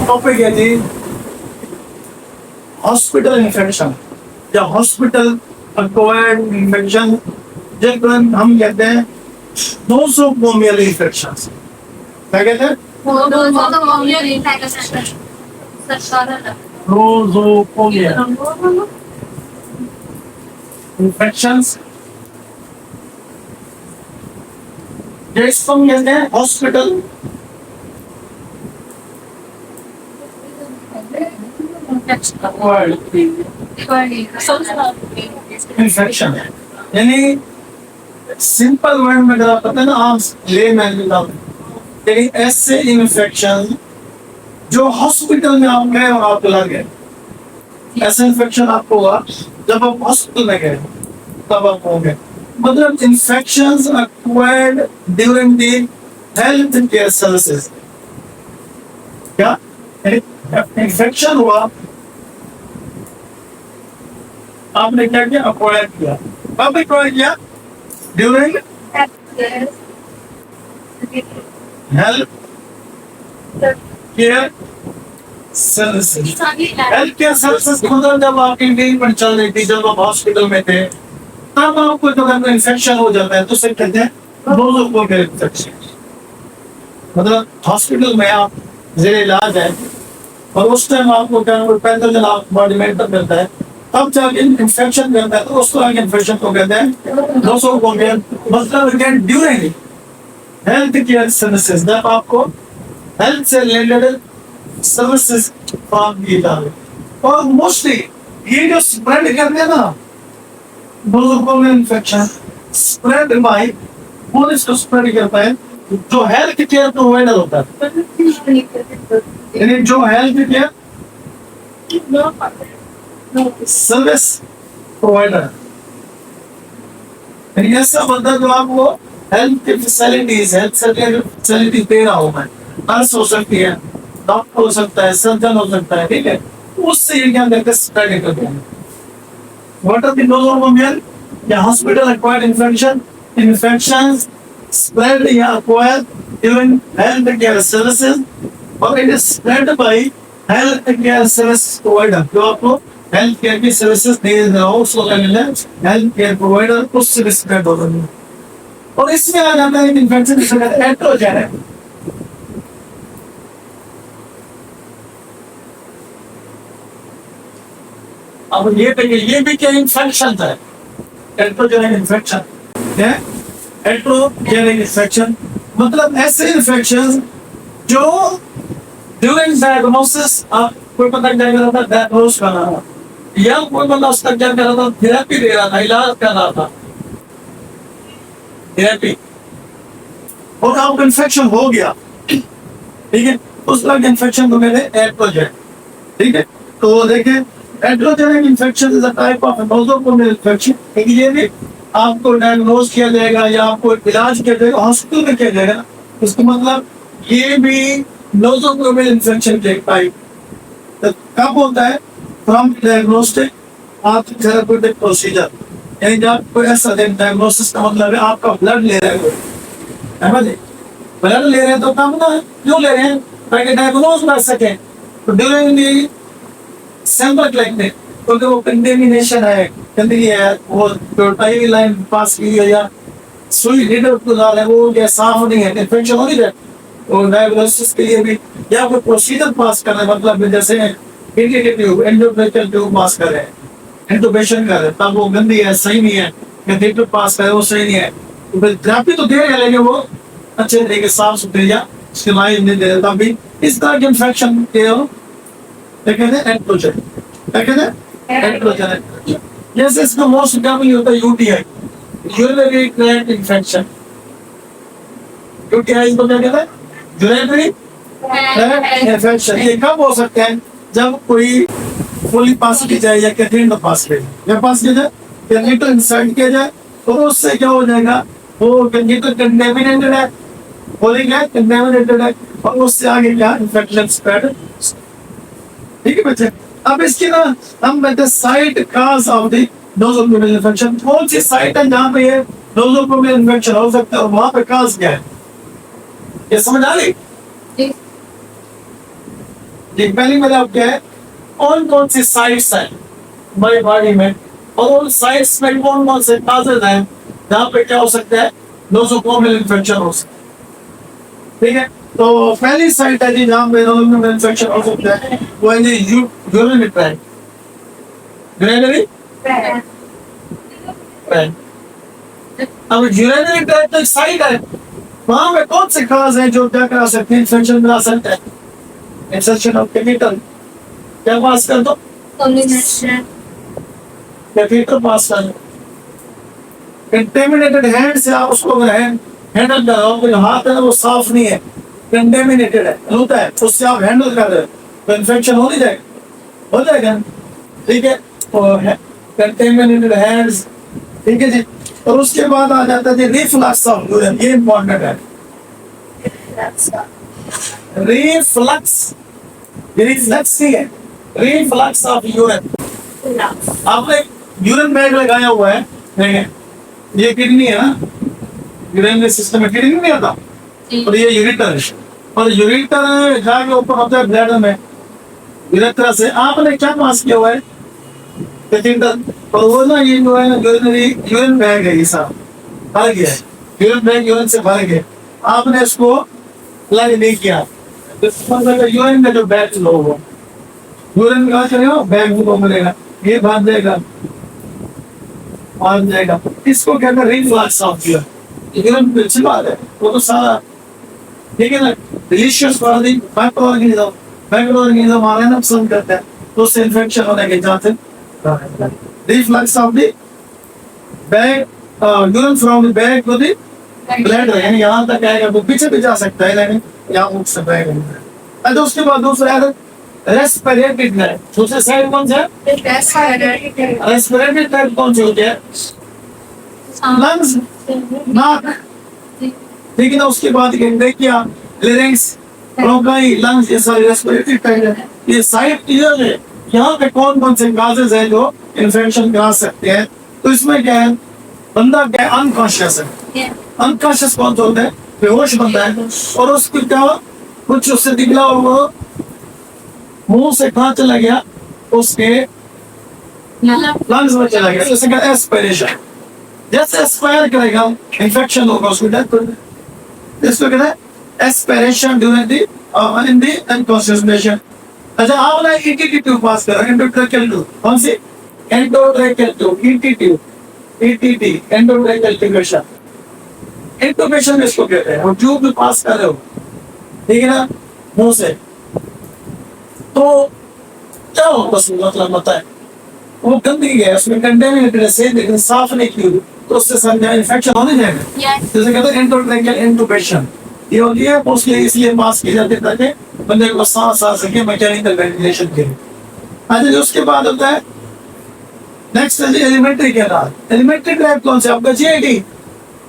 Topic है जी hospital infection या hospital acquired infection, जिनको हम कहते हैं नोसोकोमियल इन्फेक्शन। क्या कहते हैं? नोसोकोमियल इन्फेक्शंस, जिसको हम कहते हैं हॉस्पिटल इन्फेक्शन। यानी सिंपल वर्ड में अगर आप पता है ना, आप ले मैन लेकिन ऐसे इन्फेक्शन जो हॉस्पिटल में आप गए और आपको लग गए, ऐसे इन्फेक्शन आपको हुआ जब आप हॉस्पिटल में गए तब आप हो गए। मतलब infections acquired during the health care services। क्या इन्फेक्शन हुआ, आपने क्या किया? अक्वायर किया। कब अक्वायर किया? During health care services. Health care services मतलब जब आपकी ट्रीटमेंट चल रही थी, जब आप हॉस्पिटल में थे, तब आपको जब इन्फेक्शन हो जाता है तो उसे कहते हैं नोसोकोमियल इन्फेक्शन। मतलब हॉस्पिटल में आप जेर इलाज है और उस टाइम आपको क्या पैथोजन आप बॉडी में एंटर करता है, तब जब इन्फेक्शन करता है तो उसको आगे इन्फेक्शन को कहते हैं नोसोकोमियल। मतलब again during health care services, जब आपको हेल्थ से रिलेटेड सर्विसेज प्राप्त की जा रही। और मोस्टली ये जो स्प्रेड करते हैं ना नोसोकोमियल इन्फेक्शन, स्प्रेड बाय कौन इसको स्प्रेड करता है? जो हेल्थ केयर प्रोवाइडर होता है, यानी जो हेल्थ केयर सर्विस प्रोवाइडर, ऐसा बंदा जो आपको हेल्थ की फैसिलिटीज, हेल्थ फैसिलिटीज दे रहा हो, मैं नर्स हो सकती है, डॉक्टर हो सकता है, सर्जन हो सकता है, ठीक है, उससे ये क्या करते हैं? स्प्रेड करते हैं। व्हाट आर द नोसोकोमियल या hospital acquired infection? Infections spread या acquired during health care services, और it is spread by health care service provider। जो आपको हेल्थ केयर की सर्विसेज दे रहा हो उसको कहते हैं हेल्थ केयर प्रोवाइडर, उससे स्प्रेड हो रही है। और इसमें आ जाता है इन्फेक्शन जिसे कहते हैं एट्रोजन है। अब ये देखिए, ये भी क्या इन्फेक्शन है? एट्रोजन इन्फेक्शन है। एट्रोजेनिक इन्फेक्शन मतलब ऐसे इन्फेक्शन जो ड्यूरिंग डायग्नोसिस आप कोई पता क्या कर रहा था, डायग्नोस कर रहा था, या कोई बंदा उसका क्या कर रहा था? थेरेपी दे रहा था, इलाज कर रहा था, थेरेपी, और आपको इन्फेक्शन हो गया, ठीक है, उस वक्त इन्फेक्शन को कहते हैं एट्रोजन। ठीक है, तो देखिए iatrogenic infection is a type of nosocomial infection. ये भी आपको डायग्नोज किया जाएगा या आपको इलाज किया जाएगा, हॉस्पिटल में किया जाएगा। इसका मतलब ये भी नोसोकोमियल इन्फेक्शन के टाइप कब होता है? From diagnostic after therapeutic procedure. यानी जब कोई ऐसा डायग्नोसिस का मतलब है आपका ब्लड ले रहा है कोई, ब्लड ले रहे हैं तो कब ना क्यों ले रहे हैं? ताकि डायग्नोज कर सके। तो ड्यूरिंग दी सैंपल कलेक्टिंग, क्योंकि वो कंटेमिनेशन है, गंदगी है, वो जो टाइम लाइन पास की है या सुई लीडर को डाल है वो या साफ नहीं है, इन्फेक्शन हो नहीं है, तो डायग्नोसिस के लिए भी या कोई प्रोसीजर पास करना है, मतलब जैसे ट्यूब, एंडोट्रेकियल ट्यूब पास कर रहे हैं, इंटुबेशन कर रहे हैं, तब वो गंदी है, सही नहीं है, या ट्यूब पास करे वो सही नहीं है, तो फिर थेरेपी तो दे रहे लेकिन वो अच्छे तरीके साफ सुथरे या सिलाई नहीं दे रहे, तब भी इस तरह के इन्फेक्शन के कहते हैं एट्रोजन। क्या कहते हैं? एट्रोजन। जैसे इसका मोस्ट कॉमन होता है UTI, urinary tract infection. UTI को क्या कहते हैं? Urinary tract infection. ये कब हो सकते हैं? जब कोई फुली पास की जाए या कैथेटर पास किया जाए, या पास किया जाए, कैथेटर इंसर्ट किया जाए, तो उससे क्या हो जाएगा? वो कैथेटर कंटेमिनेटेड है, बोलिंग है, कंटेमिनेटेड है, और उससे आगे क्या इन्फेक्शन स्प्रेड। ठीक है बच्चे, अब इसकी ना हम कहते site cause of the nosocomial infection. कौन सी साइट है जहाँ पे ये नोसोकोमियल इन्फेक्शन हो सकता है और वहां पे काज क्या है? ये समझ आ रही? जी पहली मेरा अब क्या है, कौन सी साइट्स है हमारी बॉडी में, और उन साइट्स में कौन से काजेज हैं जहाँ पे क्या हो सकता है, नोज़ोकोमियल इन्फेक्शन हो सकता है। ठीक है, तो पहली साइट है जी जहाँ पे नोज़ोकोमियल इन्फेक्शन हो सकता है, वो है जी यूरिनरी ट्रैक्ट। यूरिनरी ट्रैक्ट, अब यूरिनरी ट्रैक्ट एक साइट है, वहां पे कौन से काज हैं जो क्या करा सकते हैं, इन्फेक्शन मिला सकते हैं, इंसर्शन ऑफ केमिकल, क्या पास कर दो, कैथेटर पास कर दो। कंटेमिनेटेड हैंड से आप उसको हैंडल कर रहे हो, हाथ है ना वो साफ नहीं है, कंटेमिनेटेड है, होता है, उससे आप हैंडल कर रहे हो तो इन्फेक्शन हो नहीं जाएगा, हो जाएगा। ठीक है, कंटेमिनेटेड हैंड्स। ठीक है जी, और उसके बाद आ जाता है रिफ्लक्स ऑफ यूरिन, ये इंपॉर्टेंट है। रिफ्लक्स, रिफ्लक्स नहीं है, रिफ्लक्स ऑफ यूरिन। आपने यूरिन बैग लगाया हुआ है, देखें ये किडनी है ना, यूरिनरी सिस्टम में किडनी नहीं आता, और ये यूरेटर है, और यूरेटर जाके ऊपर होता है ब्लैडर में, यूरेटर से आपने क्या पास किया हुआ है, कैथेटर, और वो ना ये जो है यूरिनरी यूरिन बैग है, ये सब भर गया है, यूरिन बैग यूरिन से भर गया, आपने इसको लग नहीं किया, यूरिन का जो बैग लो वो यूरिन कहाँ चलेगा, बैग को मिलेगा, ये बांध देगा, बांध जाएगा, इसको कहते हैं रिफ्लक्स ऑफ यूरिन। अच्छी बात है, वो तो सारा ठीक है ना, डिलीशियस माइक्रो ऑर्गेनिज्म हमारे ना पसंद करते हैं, तो उससे इन्फेक्शन होने के chances. Reflux of the bag, urine from the bag to the bladder, यानी यहाँ तक आएगा तो पीछे भी जा सकता है, लेकिन यहाँ मुख से बैग है। अच्छा, उसके बाद दूसरा है रेस्पिरेटरी ट्रैक्ट, दूसरे साइड कौन सा है, रेस्पिरेटरी ट्रैक्ट कौन से होते हैं, लंग्स, नाक, ठीक है ना, उसके बाद ब्रेकिया, लेरिंक्स, ब्रोंकाई, लंग्स, ये सारे रेस्पिरेटरी ट्रैक्ट है। ये साइड क्लियर है, यहाँ पे कौन से काजेज हैं जो इन्फेक्शन करा सकते हैं, तो इसमें क्या है, बंदा क्या है, अनकॉन्शियस है, अनकॉन्शियस कौन सा होता है, बेहोश बंदा है, और उसको क्या कुछ उससे निकला और वो मुंह से कहाँ चला गया, उसके लंग्स में चला गया, जैसे क्या एस्पिरेशन, जैसे एस्पायर करेगा इन्फेक्शन होगा, उसको डेथ हो जाए, इसको कहते हैं aspiration during the in the unconscious. अच्छा, आपने ईटीटी ट्यूब पास करा, एंडोट्रेकियल ट्यूब, कौन सी, endotracheal tube, ETT, ETT endotracheal tubation, intubation इसको कहते हैं, वो ट्यूब में पास कर रहे हो, ठीक है ना, मुंह से, तो क्या होगा, मतलब बताए, वो गंदगी है, उसमें कंटेमिनेटेड है, लेकिन साफ नहीं की हुई, तो उससे समझा इन्फेक्शन होने जाएगा, जैसे कहते हैं एंडोट्रेकियल इंटुबेशन, ये होती है उसके इसलिए पास की जाती है ताकि बंदे को सांस आ सके मैकेनिकल वेंटिलेशन के लिए। अच्छा, उसके बाद होता है नेक्स्ट है एलिमेंट्री कैनाल। एलिमेंट्री ट्रैक्ट कौन से, आपका जीआईटी,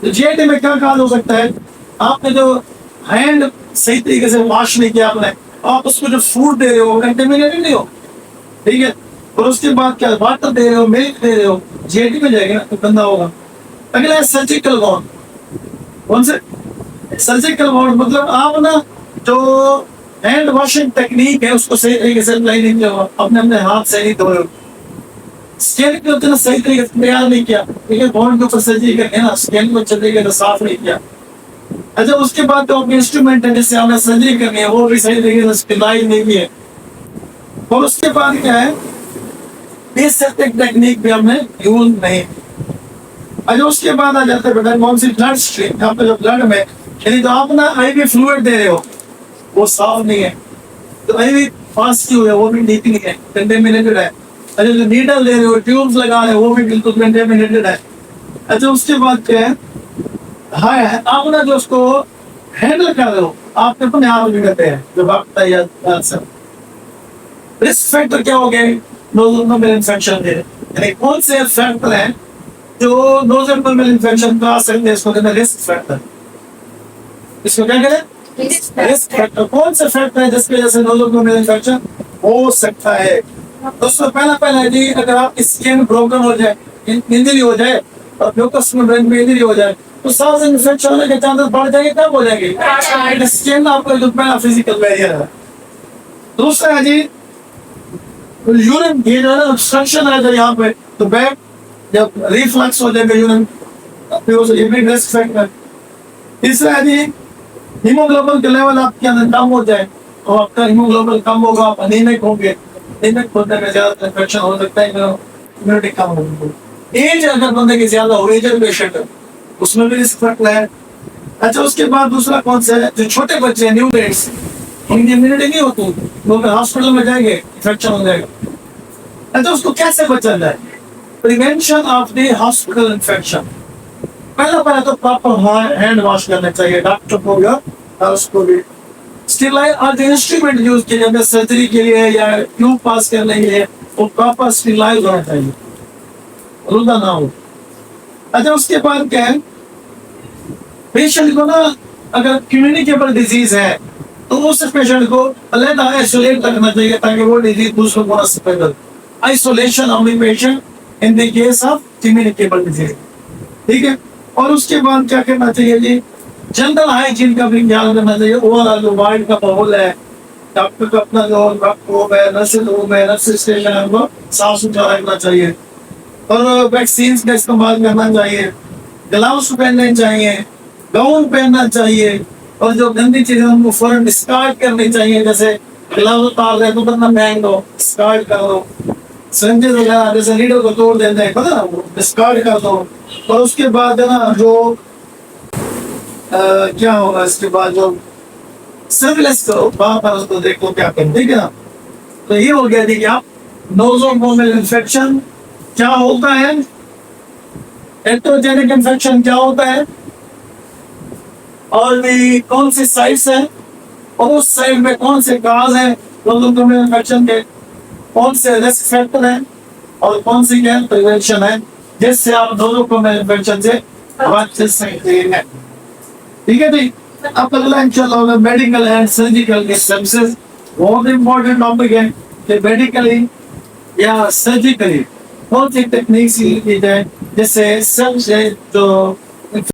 तो जीआईटी में क्या काज हो सकता है, आपने जो हैंड सही तरीके से वॉश नहीं किया आपने, आप उसको जो फूड दे रहे हो कंटेमिनेटेड नहीं हो, ठीक है, और उसके बाद क्या वाटर दे रहे हो, मिल्क दे रहे हो, जीआईटी में जाएगा ना, तो गंदा होगा। अगला है सर्जिकल वाउंड, कौन से, सर्जिकल वाउंड मतलब आप ना जो हैंड वॉशिंग टेक्निक है उसको सही तरीके से अप्लाई नहीं किया, अपने हाथ से नहीं धोए, स्किन को उतना सही तरीके से तैयार नहीं किया, ठीक है, वाउंड के ऊपर सर्जरी करके ना स्किन को अच्छे तरीके से साफ नहीं किया। अच्छा, उसके बाद तो अपने इंस्ट्रूमेंट है जिससे हमें सर्जरी करनी है, वो भी सही तरीके से स्टेलाइज नहीं किए, और उसके बाद क्या है, एसेप्टिक टेक्निक भी हमने यूज नहीं। अच्छा, उसके बाद आ जाता है बेटा कौन सी, ब्लड स्ट्रीम, यहाँ पे जो ब्लड में यानी तो आप ना आईवी फ्लूइड दे रहे हो वो साफ नहीं है, तो आईवी पास की हुई है वो भी ठीक नहीं है, कंटेमिनेटेड है। अच्छा, जो नीडल दे रहे हो, ट्यूब्स लगा रहे हो, वो भी बिल्कुल कंटेमिनेटेड है। अच्छा, उसके बाद क्या है, हाँ है, आप ना जो उसको हैंडल कर रहे हो, आप अपने आप भी करते हैं जब आप तैयार, रिस्क फैक्टर क्या हो गए, नोजल इन्फेक्शन दे, यानी कौन से फैक्टर हैं जो नोजल इन्फेक्शन का सकते हैं, इसको कहते हैं रिस्क फैक्टर। इसको क्या कहते हैं, रिस्क फैक्टर। कौन से फैक्टर है जिसकी वजह से नोजल इन्फेक्शन हो सकता है, दोस्तों पहला जी, अगर आप स्किन ब्रोकन हो जाए, इंजरी हो जाए, और म्यूकस मेम्ब्रेन में इंजरी हो जाए, तो सांस इन्फेक्शन होने के चांसेस बढ़ जाएंगे, कब हो जाएंगे, स्किन आपका जो पहला फिजिकल बैरियर है, दूसरा है जी यूरिन, ये जो है ना ऑब्स्ट्रक्शन है जो यहाँ पे, तो बैक जब रिफ्लक्स हो जाएगा यूरिन, ये भी रिस्क फैक्टर। तीसरा है जी हीमोग्लोबिन के लेवल आपके अंदर कम हो जाए, तो आपका हीमोग्लोबिन कम होगा, आप अनीमिक होंगे, अनीमिक होने में ज्यादा इन्फेक्शन हो सकता है, इम्यूनिटी कम होगी। एज अगर बंदे की ज्यादा हो, एजर पेशेंट है, उसमें भी रिस्क फैक्टर है। अच्छा, उसके बाद दूसरा कौन सा है, जो छोटे बच्चे हैं, न्यू बेड्स, उनकी इम्यूनिटी नहीं होती, वो हॉस्पिटल में जाएंगे इन्फेक्शन हो जाएगा। अच्छा, उसको कैसे बचा जाए? Prevention of the hospital infection, पहला तो प्रॉपर हैंड वॉश करना चाहिए, डॉक्टर को या नर्स को भी। स्टेरिलाइज और जो इंस्ट्रूमेंट यूज किए जाते हैं सर्जरी के लिए या ट्यूब पास करने के लिए, वो प्रॉपर स्टेरिलाइज होना चाहिए, रुदा ना हो। अच्छा, उसके बाद क्या है, पेशेंट को ना अगर कम्युनिकेबल डिजीज है तो उस पेशेंट को अलग आइसोलेट रखना चाहिए ताकि वो डिजीज दूसरों को ना स्प्रेड हो। Isolation of the patient in the case of communicable disease, ठीक है। और उसके बाद क्या करना चाहिए जी, जनरल हाइजीन का भी ख्याल करना चाहिए। ओवरऑल जो वार्ड का माहौल है, डॉक्टर का अपना जो रूम है, नर्सिंग रूम है, नर्सिंग स्टेशन है, उनको साफ सुथरा रखना चाहिए। और वैक्सीन का इस्तेमाल करना चाहिए, ग्लव्स पहनने चाहिए, गाउन पहनना चाहिए, और जो गंदी चीजें उनको फौरन डिस्कार्ड करनी चाहिए। जैसे ग्लव्स उतार रहे तो बंदा महंग दो, डिस्कार्ड कर दो। संजय वगैरह जैसे लीडर को तोड़ देते हैं, पता ना, वो डिस्कार्ड कर दो। और उसके बाद है ना जो क्या होगा, इसके बाद जो सर्विलेंस करो, वहां पर उसको देखो क्या करें, ठीक है ना। तो ये हो गया थी कि आप नोज़ोकोमियल इन्फेक्शन क्या होता है, एंट्रोजेनिक इन्फेक्शन क्या होता है, और भी कौन सी साइट्स है, और उस साइड में कौन से काज है नोज़ोकोमियल इन्फेक्शन के, कौन से रिस्क फैक्टर है, और कौन सी क्या प्रिवेंशन है, जिससे आप नोज़ोकोमियल इन्फेक्शन से बच सकते हैं। ठीक है जी। अब अगला इंशाल्लाह मेडिकल एंड सर्जिकल के सर्विसेज, बहुत इंपॉर्टेंट टॉपिक है कि मेडिकली या सर्जिकली कौन सी टेक्निक्स यूज की जाए जिससे सबसे जो